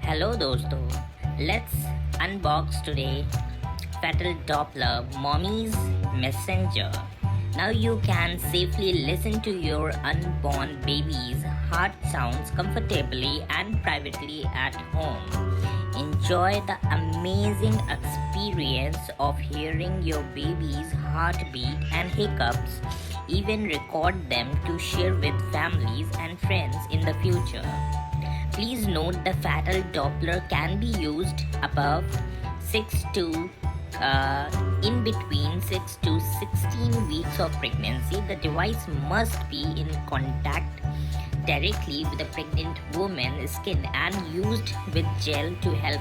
Hello dosto, let's unbox today Fetal Doppler, Mommy's Messenger. Now you can safely listen to your unborn baby's heart sounds comfortably and privately at home. Enjoy the amazing experience of hearing your baby's heartbeat and hiccups. Even record them to share with families and friends in the future. Please note the fetal Doppler can be used above 6 to in between 6 to 16 weeks of pregnancy. The device must be in contact directly with the pregnant woman's skin and used with gel to help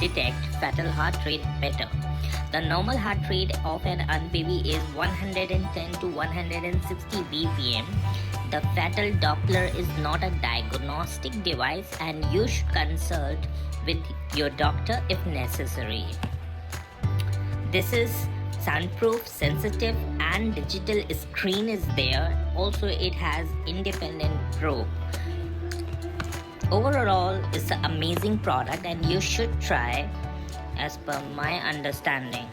detect fetal heart rate better. The normal heart rate of an unbaby is 110 to 160 bpm. The fetal Doppler is not a diagnostic device and you should consult with your doctor if necessary. This is soundproof, sensitive and digital screen is there. Also it has independent probe. Overall it's an amazing product and you should try as per my understanding.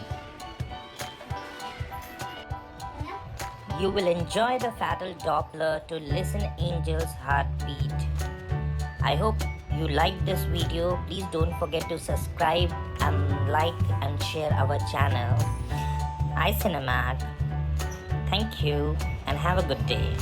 You will enjoy the fetal Doppler to listen angel's heartbeat. I hope you like this video. Please don't forget to subscribe and like and share our channel. I Cinemat. Thank you and have a good day.